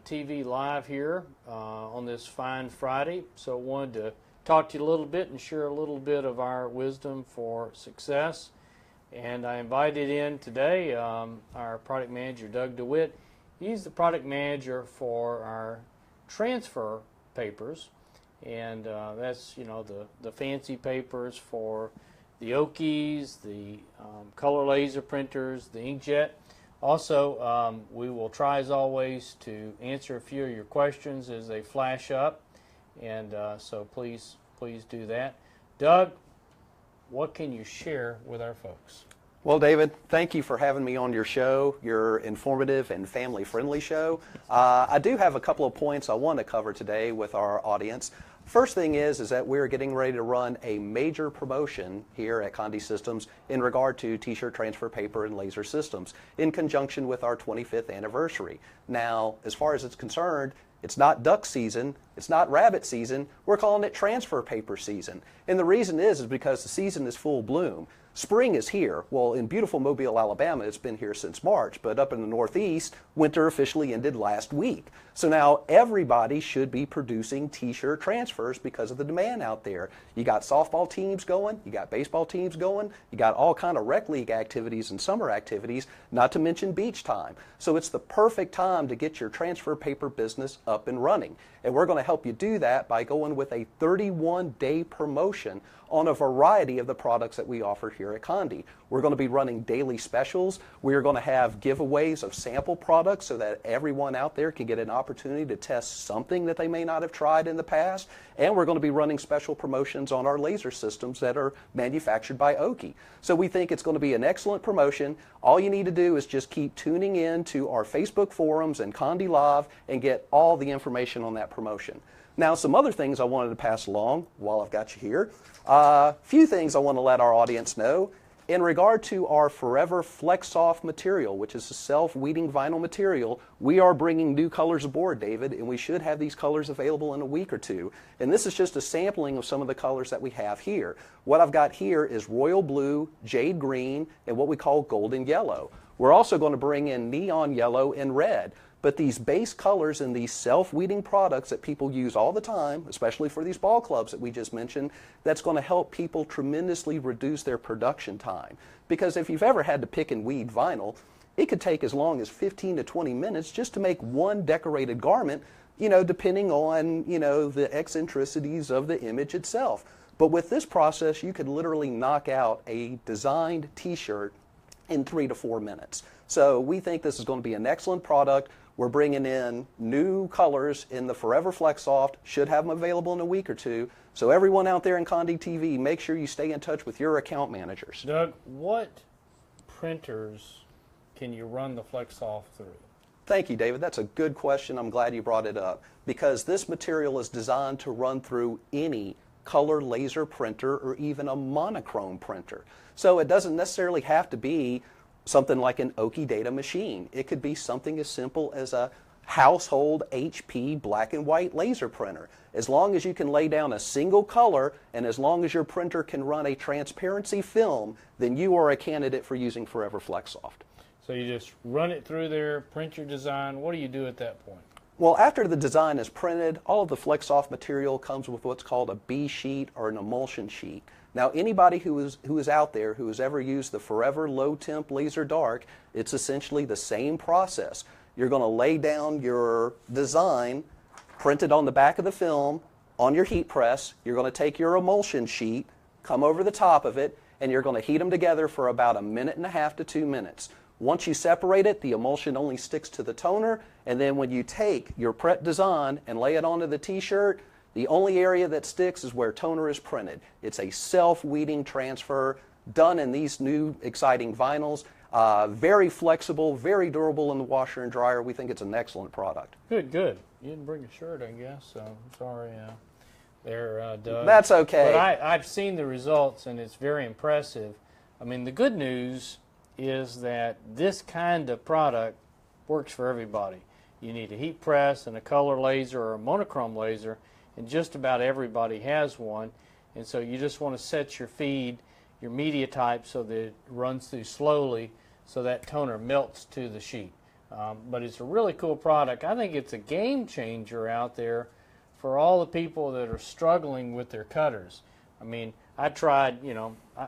TV live here on this fine Friday. So I wanted to talk to you a little bit and share a little bit of our wisdom for success. And I invited in today our product manager, Doug DeWitt. He's the product manager for our transfer papers. And that's, you know, the fancy papers for the Okies, the color laser printers, the inkjet. Also, we will try as always to answer a few of your questions as they flash up, and so please do that. Doug, what can you share with our folks? Well, David, thank you for having me on your show, your informative and family-friendly show. I do have a couple of points I want to cover today with our audience. First thing is that we're getting ready to run a major promotion here at Condé Systems in regard to t-shirt transfer paper and laser systems in conjunction with our 25th anniversary. Now, as far as it's concerned, it's not duck season, it's not rabbit season, we're calling it transfer paper season. And the reason is because the season is full bloom. Spring is here. Well, in beautiful Mobile, Alabama, it's been here since March, but up in the Northeast, winter officially ended last week. So now everybody should be producing t-shirt transfers because of the demand out there. You got softball teams going, you got baseball teams going, you got all kind of rec league activities and summer activities, not to mention beach time. So it's the perfect time to get your transfer paper business up and running. And we're going to help you do that by going with a 31-day promotion on a variety of the products that we offer here at Condé. We're going to be running daily specials. We are going to have giveaways of sample products so that everyone out there can get an opportunity to test something that they may not have tried in the past. And we're going to be running special promotions on our laser systems that are manufactured by Oki. So we think it's going to be an excellent promotion. All you need to do is just keep tuning in to our Facebook forums and Condé Live and get all the information on that promotion. Now, some other things I wanted to pass along while I've got you here. A few things I want to let our audience know. In regard to our Forever FlexSoft material, which is a self-weeding vinyl material, we are bringing new colors aboard, David, and we should have these colors available in a week or two. And this is just a sampling of some of the colors that we have here. What I've got here is royal blue, jade green, and what we call golden yellow. We're also going to bring in neon yellow and red. But these base colors in these self-weeding products that people use all the time, especially for these ball clubs that we just mentioned, that's going to help people tremendously reduce their production time. Because if you've ever had to pick and weed vinyl, it could take as long as 15 to 20 minutes just to make one decorated garment, you know, depending on, you know, the eccentricities of the image itself. But with this process, you could literally knock out a designed t-shirt in 3 to 4 minutes. So we think this is going to be an excellent product. We're bringing in new colors in the Forever FlexSoft, should have them available in a week or two. So everyone out there in Condé TV, make sure you stay in touch with your account managers. Doug, what printers can you run the FlexSoft through? Thank you, David. That's a good question. I'm glad you brought it up because this material is designed to run through any color laser printer or even a monochrome printer. So it doesn't necessarily have to be something like an Oki Data machine. It could be something as simple as a household HP black and white laser printer. As long as you can lay down a single color and as long as your printer can run a transparency film, then you are a candidate for using Forever FlexSoft. So you just run it through there, print your design. What do you do at that point? Well, after the design is printed, all of the FlexSoft material comes with what's called a B sheet or an emulsion sheet. Now, anybody who is out there who has ever used the Forever Low Temp Laser Dark, it's essentially the same process. You're going to lay down your design printed on the back of the film on your heat press. You're going to take your emulsion sheet, come over the top of it, and you're going to heat them together for about 1.5 minutes to 2 minutes. Once you separate it, the emulsion only sticks to the toner, and then when you take your prep design and lay it onto the t-shirt, the only area that sticks is where toner is printed. It's a self-weeding transfer done in these new exciting vinyls. Very flexible, very durable in the washer and dryer. We think it's an excellent product. Good, good. You didn't bring a shirt, I guess, so I'm sorry there, Doug. That's okay. But I've seen the results, and it's very impressive. I mean, the good news is that this kind of product works for everybody. You need a heat press and a color laser or a monochrome laser, and just about everybody has one. And so you just want to set your feed, your media type, so that it runs through slowly so that toner melts to the sheet. But it's a really cool product. I think it's a game changer out there for all the people that are struggling with their cutters. I mean, I tried,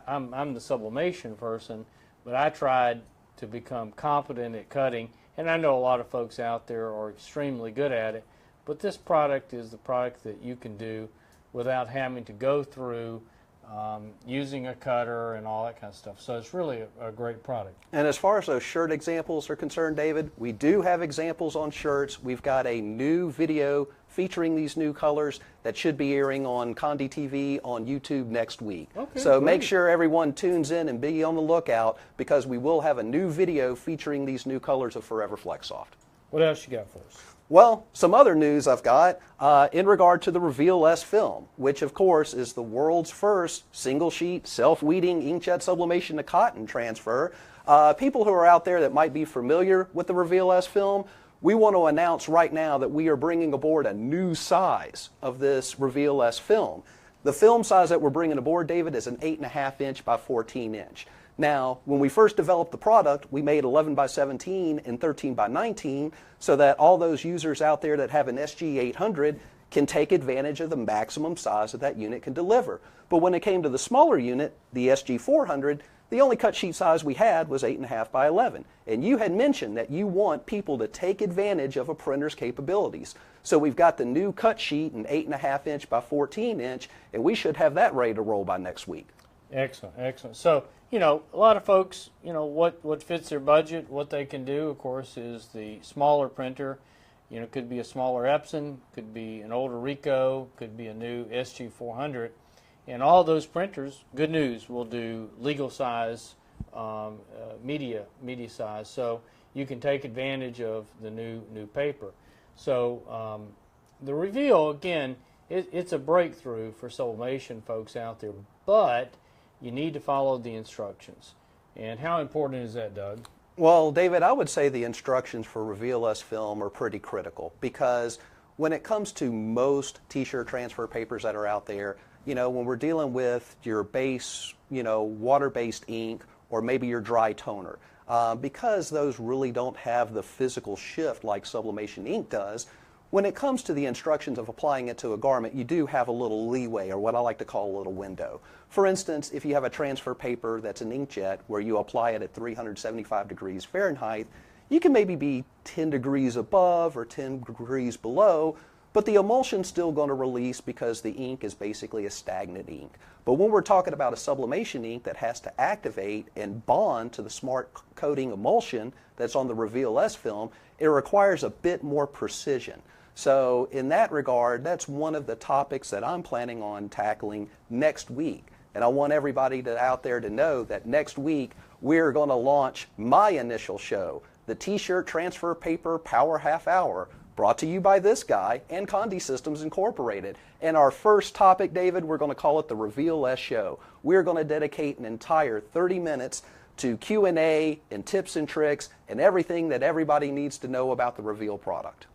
I'm the sublimation person, but I tried to become competent at cutting, and I know a lot of folks out there are extremely good at it, but this product is the product that you can do without having to go through using a cutter and all that kind of stuff. So it's really a great product. And as far as those shirt examples are concerned, David, we do have examples on shirts. We've got a new video featuring these new colors that should be airing on Condi TV on YouTube next week. Okay, so great. Make sure everyone tunes in and be on the lookout, because we will have a new video featuring these new colors of Forever Flex Soft. What else you got for us? Well, some other news I've got in regard to the Reveal S film, which of course is the world's first single sheet self-weeding inkjet sublimation to cotton transfer. People who are out there that might be familiar with the Reveal S film, we want to announce right now that we are bringing aboard a new size of this Reveal S film. The film size that we're bringing aboard, David, is an 8.5 inch by 14 inch. Now, when we first developed the product, we made 11 by 17 and 13 by 19 so that all those users out there that have an SG800 can take advantage of the maximum size that that unit can deliver. But when it came to the smaller unit, the SG400, the only cut sheet size we had was 8.5 by 11. And you had mentioned that you want people to take advantage of a printer's capabilities. So we've got the new cut sheet, an 8.5 inch by 14 inch, and we should have that ready to roll by next week. Excellent, excellent. So, a lot of folks, what fits their budget, what they can do, of course, is the smaller printer. Could be a smaller Epson, could be an older Ricoh, could be a new SG400. And all those printers, good news, will do legal size, media size. So you can take advantage of the new paper. So the Reveal, again, it's a breakthrough for sublimation folks out there, but you need to follow the instructions. And how important is that, Doug? Well, David, I would say the instructions for Reveal S film are pretty critical, because when it comes to most t-shirt transfer papers that are out there, when we're dealing with your base, water-based ink, or maybe your dry toner, because those really don't have the physical shift like sublimation ink does, when it comes to the instructions of applying it to a garment, you do have a little leeway, or what I like to call a little window. For instance, if you have a transfer paper that's an inkjet where you apply it at 375 degrees Fahrenheit, you can maybe be 10 degrees above or 10 degrees below, but the emulsion's still going to release because the ink is basically a stagnant ink. But when we're talking about a sublimation ink that has to activate and bond to the smart coating emulsion that's on the Reveal S film, it requires a bit more precision. So in that regard, that's one of the topics that I'm planning on tackling next week. And I want everybody out there to know that next week we're going to launch my initial show, the T-Shirt Transfer Paper Power Half Hour, brought to you by this guy and Condi Systems Incorporated. And our first topic, David, we're going to call it the Reveal S Show. We're going to dedicate an entire 30 minutes to Q&A and tips and tricks and everything that everybody needs to know about the Reveal product.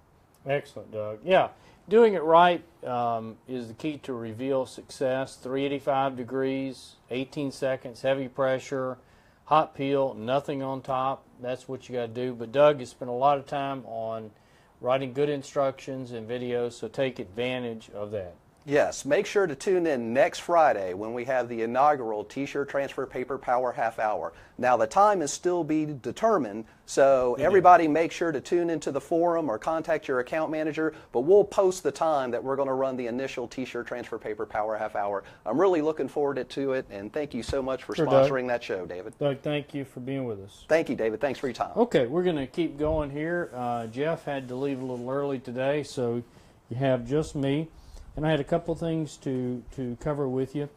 Excellent, Doug. Yeah, doing it right is the key to Reveal success. 385 degrees, 18 seconds, heavy pressure, hot peel, nothing on top. That's what you got to do. But Doug has spent a lot of time on writing good instructions and videos, so take advantage of that. Yes, make sure to tune in next Friday when we have the inaugural T-Shirt Transfer Paper Power Half Hour. Now, the time is still being determined, so everybody make sure to tune into the forum or contact your account manager, but we'll post the time that we're going to run the initial T-Shirt Transfer Paper Power Half Hour. I'm really looking forward to it, and thank you so much for sponsoring that show, David. Doug, thank you for being with us. Thank you, David. Thanks for your time. Okay, we're going to keep going here. Jeff had to leave a little early today, so you have just me. And I had a couple things to cover with you.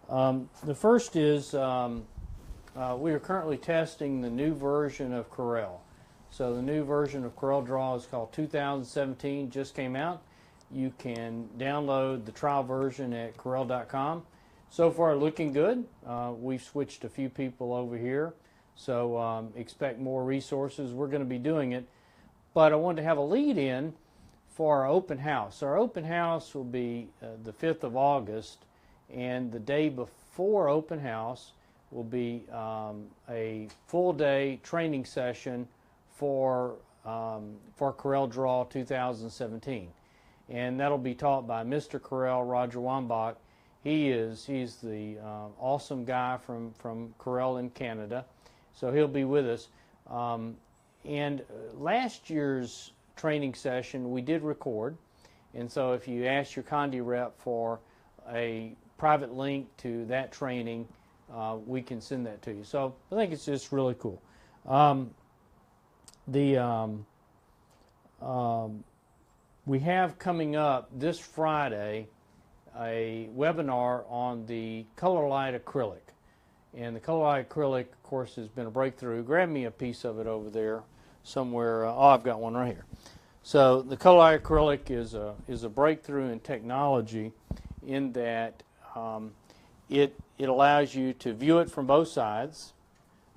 The first is we are currently testing the new version of Corel. So the new version of Corel Draw is called 2017, just came out. You can download the trial version at Corel.com. So far looking good. We've switched a few people over here, so expect more resources. We're going to be doing it. But I wanted to have a lead in for our open house. Our open house will be the 5th of August, and the day before open house will be a full day training session for for Corel Draw 2017. And that'll be taught by Mr. Corel, Roger Wambach. He's the awesome guy from Corel in Canada. So he'll be with us. And last year's training session we did record. And so if you ask your Condi rep for a private link to that training, we can send that to you. So I think it's just really cool. We have coming up this Friday a webinar on the Color Light acrylic. And the Color Light acrylic, of course, has been a breakthrough. Grab me a piece of it over there somewhere. Oh, I've got one right here. So the Color Light acrylic is a breakthrough in technology in that it allows you to view it from both sides,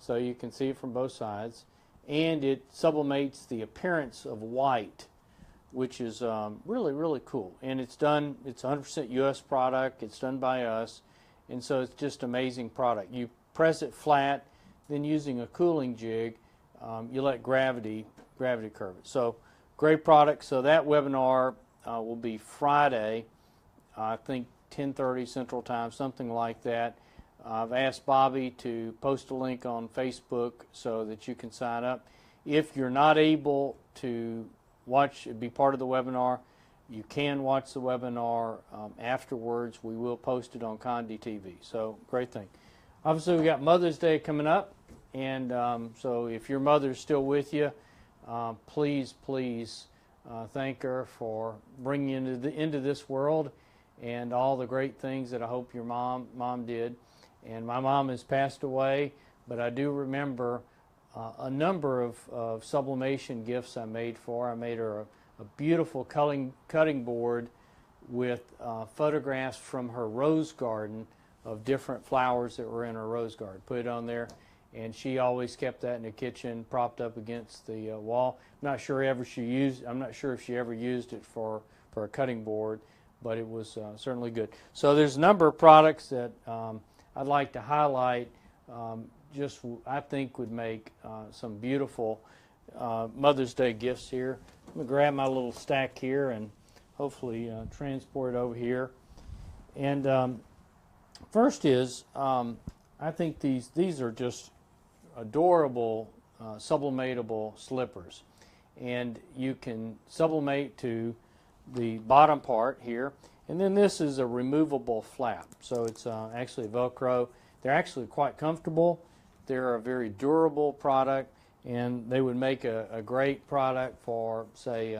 so you can see it from both sides, and it sublimates the appearance of white, which is really, really cool. And it's 100% U.S. product. It's done by us, and so it's just amazing product. You press it flat, then using a cooling jig, you let gravity curve it. So great product. So that webinar will be Friday, I think 10:30 Central Time, something like that. I've asked Bobby to post a link on Facebook so that you can sign up. If you're not able to be part of the webinar, you can watch the webinar afterwards. We will post it on Condi TV. So great thing. Obviously, we got Mother's Day coming up, and so if your mother's still with you, please thank her for bringing you into this world and all the great things that I hope your mom did. And my mom has passed away, but I do remember a number of sublimation gifts I made for her. I made her a beautiful cutting board with photographs from her rose garden of different flowers that were in her rose garden. Put it on there, and she always kept that in the kitchen, propped up against the wall. I'm not sure if she ever used it for a cutting board, but it was certainly good. So there's a number of products that I'd like to highlight. I think would make some beautiful Mother's Day gifts here. I'm going to grab my little stack here and hopefully transport it over here. And first is, I think these are just adorable sublimatable slippers. And you can sublimate to the bottom part here. And then this is a removable flap. So it's actually Velcro. They're actually quite comfortable. They're a very durable product, and they would make a great product for, say,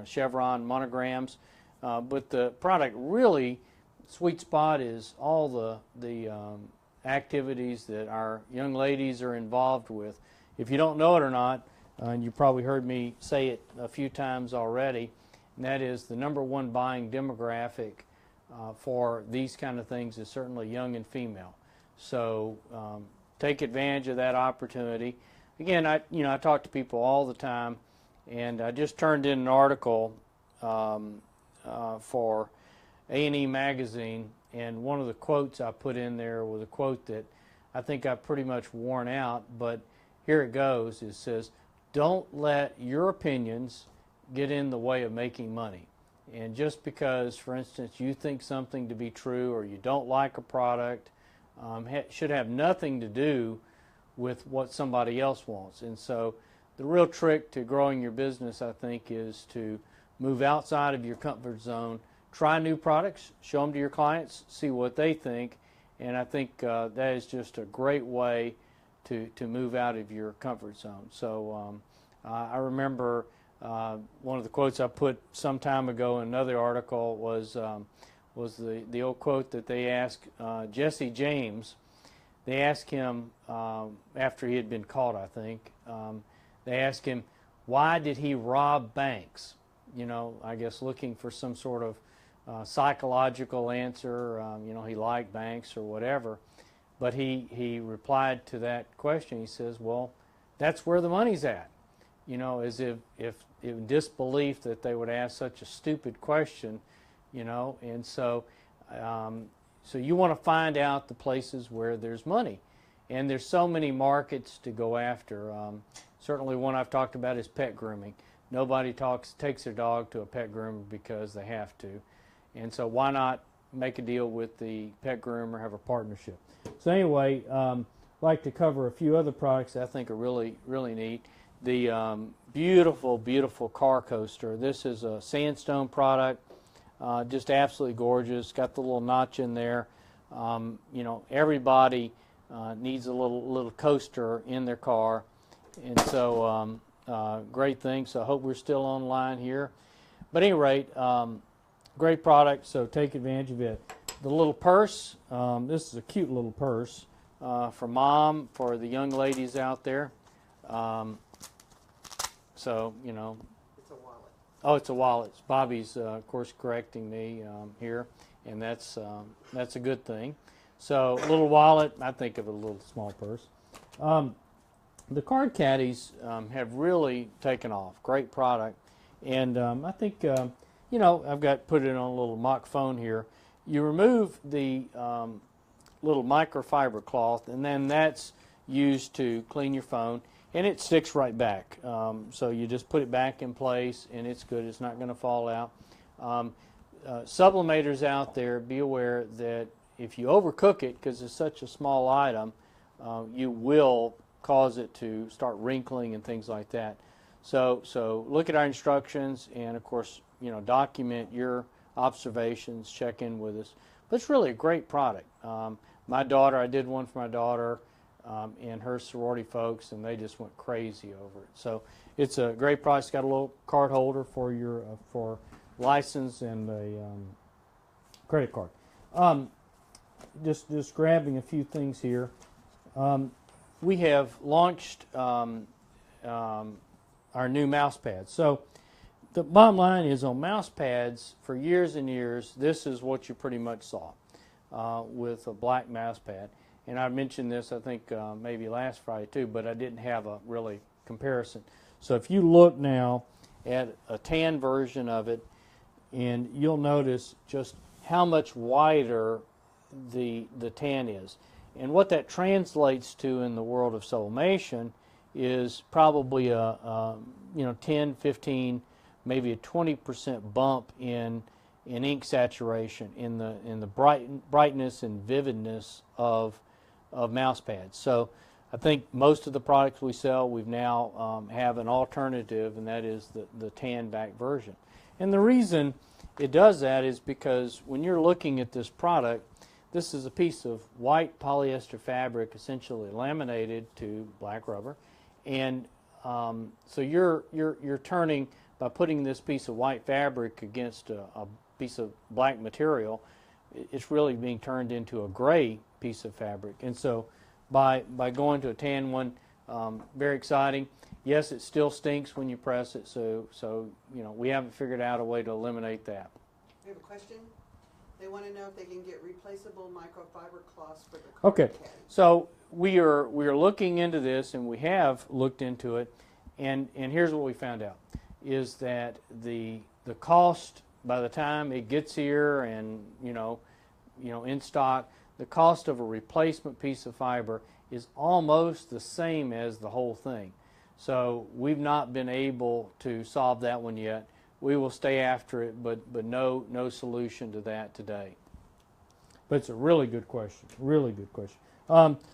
Chevron monograms. But the product really, sweet spot is all the activities that our young ladies are involved with. If you don't know it or not, and you probably heard me say it a few times already, and that is the #1 buying demographic for these kind of things is certainly young and female. So take advantage of that opportunity. Again, I talk to people all the time, and I just turned in an article for A&E magazine, and one of the quotes I put in there was a quote that I think I've pretty much worn out, but here it goes. It says, "Don't let your opinions get in the way of making money." And just because, for instance, you think something to be true or you don't like a product, should have nothing to do with what somebody else wants. And so the real trick to growing your business, I think, is to move outside of your comfort zone, try new products, show them to your clients, see what they think, and I think that is just a great way to move out of your comfort zone. So I remember one of the quotes I put some time ago in another article was the old quote that they asked Jesse James. They asked him after he had been caught, I think. They asked him, why did he rob banks? I guess looking for some sort of psychological answer. He liked banks or whatever. But he replied to that question. He says, well, that's where the money's at. As if in disbelief that they would ask such a stupid question, and so you want to find out the places where there's money, and there's so many markets to go after. certainly one I've talked about is pet grooming. Nobody takes their dog to a pet groomer because they have to. And so why not make a deal with the pet groomer, have a partnership? So anyway, I'd like to cover a few other products that I think are really, really neat. The beautiful, beautiful car coaster. This is a sandstone product, just absolutely gorgeous. Got the little notch in there. You know, everybody needs a little coaster in their car, and so great thing. So I hope we're still online here. But at any rate, great product, so take advantage of it. The little purse, this is a cute little purse for mom, for the young ladies out there. So, you know. It's a wallet. Oh, it's a wallet. Bobby's, of course, correcting me here, and that's a good thing. So, a little wallet, I think of a little small purse. The card caddies have really taken off. Great product. And I think, you know, I've got put it on a little mock phone here. You remove the little microfiber cloth, and then that's used to clean your phone, and it sticks right back. So you just put it back in place, and it's good. It's not going to fall out. Sublimators out there, be aware that if you overcook it, because it's such a small item, you will cause it to start wrinkling and things like that. So look at our instructions, and of course, you know, document your observations, check in with us. But it's really a great product. My daughter, I did one for my daughter and her sorority folks, and they just went crazy over it. So it's a great product. It's got a little card holder for your for license and a credit card. Just grabbing a few things here. We have launched our new mouse pads. So the bottom line is, on mouse pads, for years and years, this is what you pretty much saw with a black mouse pad. And I mentioned this, I think, maybe last Friday too, but I didn't have a really comparison. So if you look now at a tan version of it, and you'll notice just how much wider the tan is. And what that translates to in the world of sublimation is probably a 10, 15, maybe a 20% bump in ink saturation, in the brightness and vividness of mouse pads. So I think most of the products we sell, we've now have an alternative, and that is the tan back version. And the reason it does that is because when you're looking at this product, this is a piece of white polyester fabric, essentially laminated to black rubber, and so you're turning, by putting this piece of white fabric against a piece of black material, it's really being turned into a gray piece of fabric. And so by going to a tan one, very exciting. Yes, it still stinks when you press it, so you know, we haven't figured out a way to eliminate that. We have a question. They want to know if they can get replaceable microfiber cloths for the card Okay, caddy. so we are looking into this, and we have looked into it, and here's what we found out, is that the cost, by the time it gets here and you know in stock, the cost of a replacement piece of fiber is almost the same as the whole thing. So we've not been able to solve that one yet. We will stay after it, but no solution to that today. But it's a really good question. Really good question.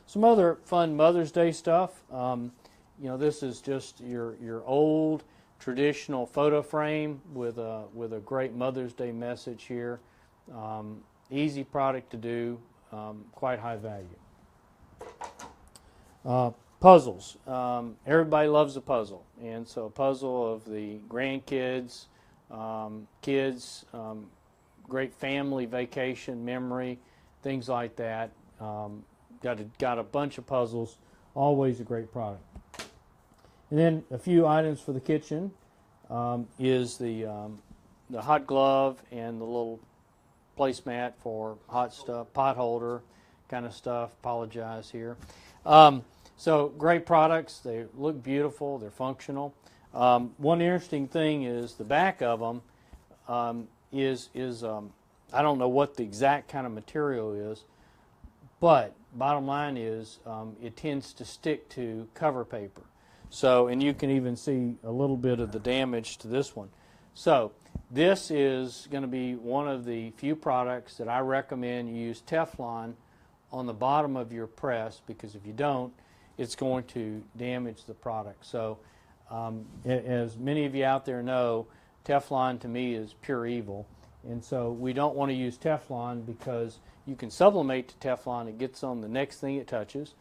Some other fun Mother's Day stuff. You know, this is just your old traditional photo frame with a great Mother's Day message here. Easy product to do, quite high value. Puzzles. Everybody loves a puzzle, and so a puzzle of the grandkids, kids, great family vacation memory, things like that. Got a bunch of puzzles. Always a great product. And then a few items for the kitchen is the hot glove and the little placemat for hot stuff, pot holder kind of stuff. Apologize here. So great products. They look beautiful. They're functional. One interesting thing is the back of them is I don't know what the exact kind of material is, but bottom line is it tends to stick to cover paper. So, and you can even see a little bit of the damage to this one. So, this is going to be one of the few products that I recommend you use Teflon on the bottom of your press, because if you don't, it's going to damage the product. So, as many of you out there know, Teflon to me is pure evil. And so we don't want to use Teflon because you can sublimate to Teflon. It gets on the next thing it touches.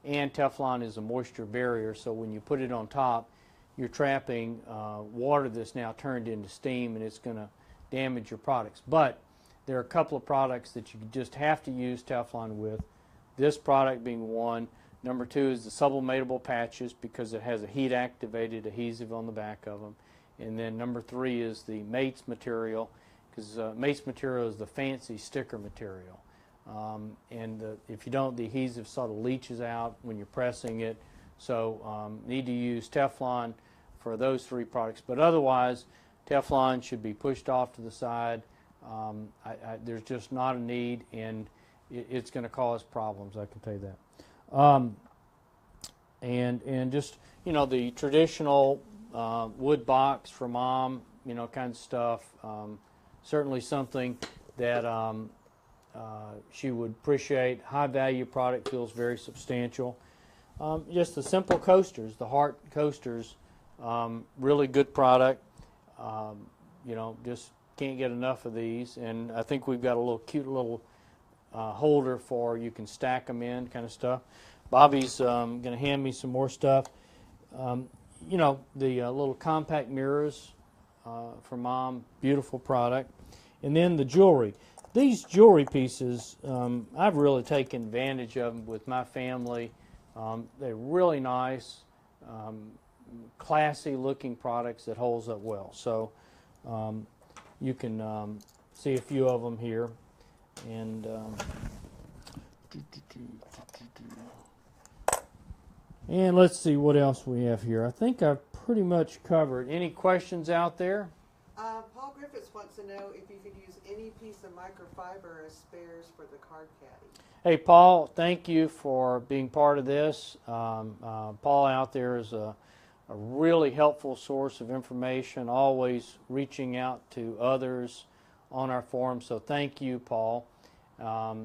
And Teflon is a moisture barrier, so when you put it on top, you're trapping water that's now turned into steam, and it's going to damage your products. But there are a couple of products that you just have to use Teflon with, this product being one. Number two is the sublimatable patches, because it has a heat-activated adhesive on the back of them. And then number three is the Mates material, because Mates material is the fancy sticker material. If you don't, the adhesive sort of leaches out when you're pressing it. So need to use Teflon for those three products. But otherwise, Teflon should be pushed off to the side. There's just not a need, and it's going to cause problems, I can tell you that. And just, you know, the traditional wood box for mom, you know, kind of stuff. Certainly something that she would appreciate. High value product, feels very substantial. Just the simple coasters, the Heart coasters, really good product. You know, just can't get enough of these. And I think we've got a little cute little holder for you can stack them in, kind of stuff. Bobby's going to hand me some more stuff. You know, the little compact mirrors for mom, beautiful product. And then the jewelry. These jewelry pieces, I've really taken advantage of them with my family. They're really nice, classy looking products that holds up well. So you can see a few of them here. And and let's see what else we have here. I think I've pretty much covered. Any questions out there? Paul Griffiths wants to know if you could use any piece of microfiber as spares for the card caddy. Hey, Paul, thank you for being part of this. Paul out there is a really helpful source of information, always reaching out to others on our forum. So thank you, Paul. I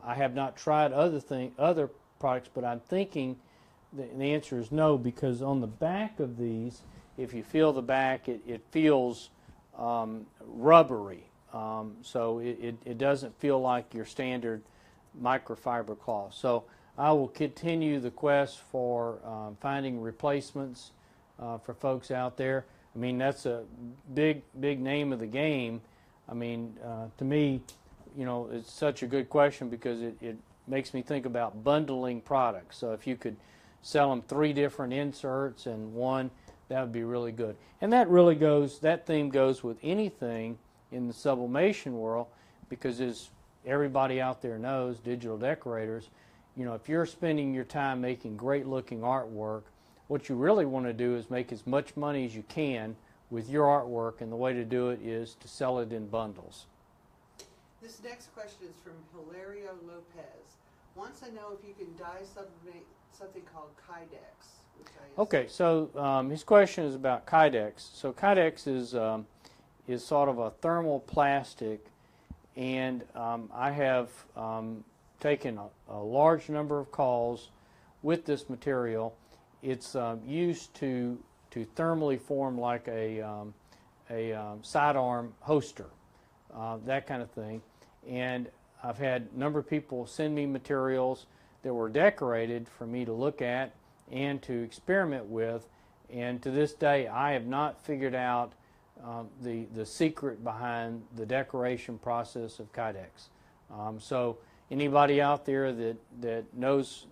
have not tried other products, but I'm thinking the answer is no, because on the back of these, if you feel the back, it feels rubbery. So it doesn't feel like your standard microfiber cloth. So I will continue the quest for finding replacements for folks out there. I mean, that's a big name of the game. I mean, to me, you know, it's such a good question because it makes me think about bundling products. So if you could sell them 3 different inserts and one, that would be really good. And that theme goes with anything in the sublimation world, because as everybody out there knows, digital decorators, you know, if you're spending your time making great looking artwork, what you really want to do is make as much money as you can with your artwork, and the way to do it is to sell it in bundles. This next question is from Hilario Lopez. Wants to know if you can dye sublimate something called Kydex. Okay, so his question is about Kydex. So Kydex is sort of a thermal plastic, and I have taken a large number of calls with this material. It's used to thermally form like a sidearm holster, that kind of thing. And I've had a number of people send me materials that were decorated for me to look at and to experiment with, and to this day I have not figured out the secret behind the decoration process of Kydex. So anybody out there that knows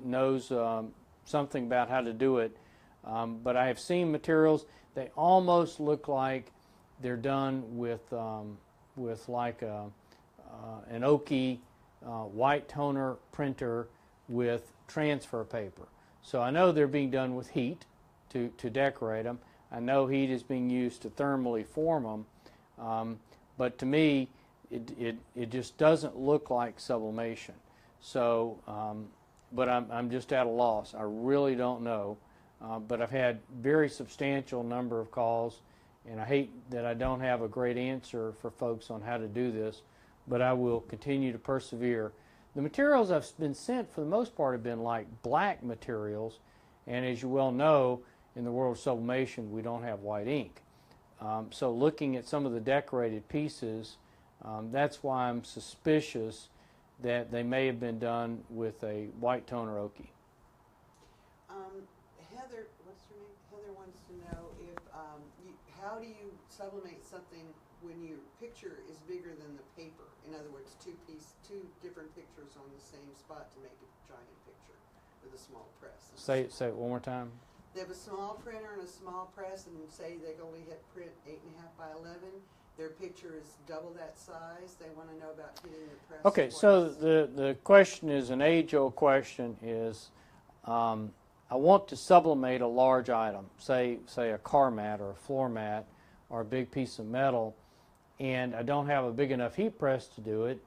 something about how to do it, but I have seen materials, they almost look like they're done with like an oaky white toner printer with transfer paper. So I know they're being done with heat to decorate them. I know heat is being used to thermally form them, but to me it just doesn't look like sublimation. So, but I'm just at a loss. I really don't know but I've had very substantial number of calls, and I hate that I don't have a great answer for folks on how to do this, but I will continue to persevere. The materials I've been sent for the most part have been like black materials, and as you well know, in the world of sublimation we don't have white ink. So looking at some of the decorated pieces, that's why I'm suspicious that they may have been done with a white toner ochre. Heather, what's her name? Heather wants to know if how do you sublimate something when your picture is bigger than the paper? In other words, two different pictures on the same spot to make a giant picture with a small press. Say it one more time. They have a small printer and a small press, and say they can only hit print 8.5 by 11. Their picture is double that size. They want to know about hitting the press. Okay, twice. so the question is an age-old question. Is I want to sublimate a large item, say a car mat or a floor mat or a big piece of metal, and I don't have a big enough heat press to do it,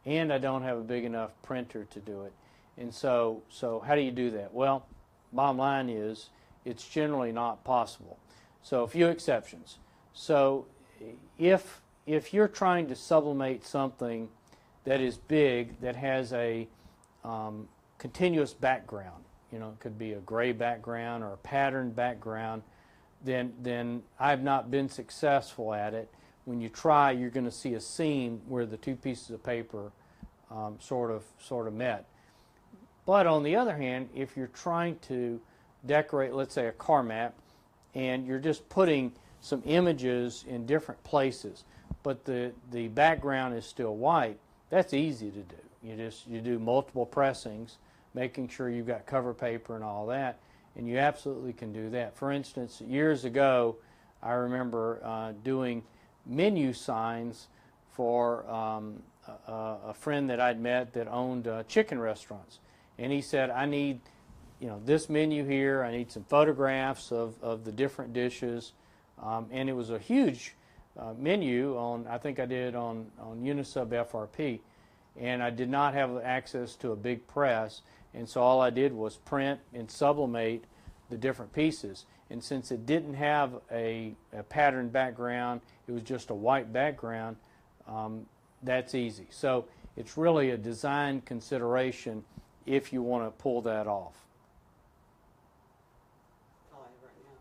and I don't have a big enough printer to do it. And so how do you do that? Well, bottom line is it's generally not possible. So a few exceptions. So if you're trying to sublimate something that is big, that has a continuous background, you know, it could be a gray background or a patterned background, then I've not been successful at it. When you try, you're going to see a seam where the two pieces of paper sort of met. But on the other hand, if you're trying to decorate, let's say, a car mat, and you're just putting some images in different places, but the background is still white, that's easy to do. You do multiple pressings, making sure you've got cover paper and all that, and you absolutely can do that. For instance, years ago, I remember doing menu signs for a friend that I'd met that owned chicken restaurants, and he said, I need, you know, this menu here, I need some photographs of the different dishes, and it was a huge menu on, I think I did on Unisub FRP, and I did not have access to a big press, and so all I did was print and sublimate the different pieces. And since it didn't have a patterned background, it was just a white background, that's easy. So it's really a design consideration if you want to pull that off. That's all I have right now.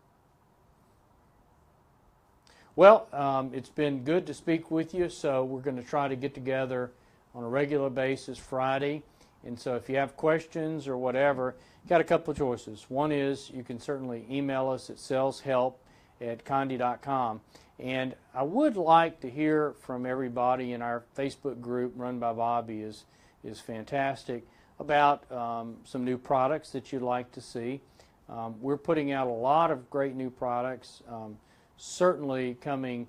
Well, it's been good to speak with you, so we're going to try to get together on a regular basis Friday. And so if you have questions or whatever, you got a couple of choices. One is you can certainly email us at saleshelp@condi.com. And I would like to hear from everybody in our Facebook group run by Bobby is fantastic about some new products that you'd like to see. We're putting out a lot of great new products, certainly coming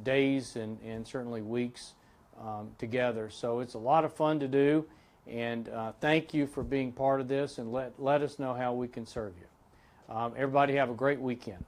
days and certainly weeks together. So it's a lot of fun to do, and thank you for being part of this, and let us know how we can serve you. Everybody have a great weekend.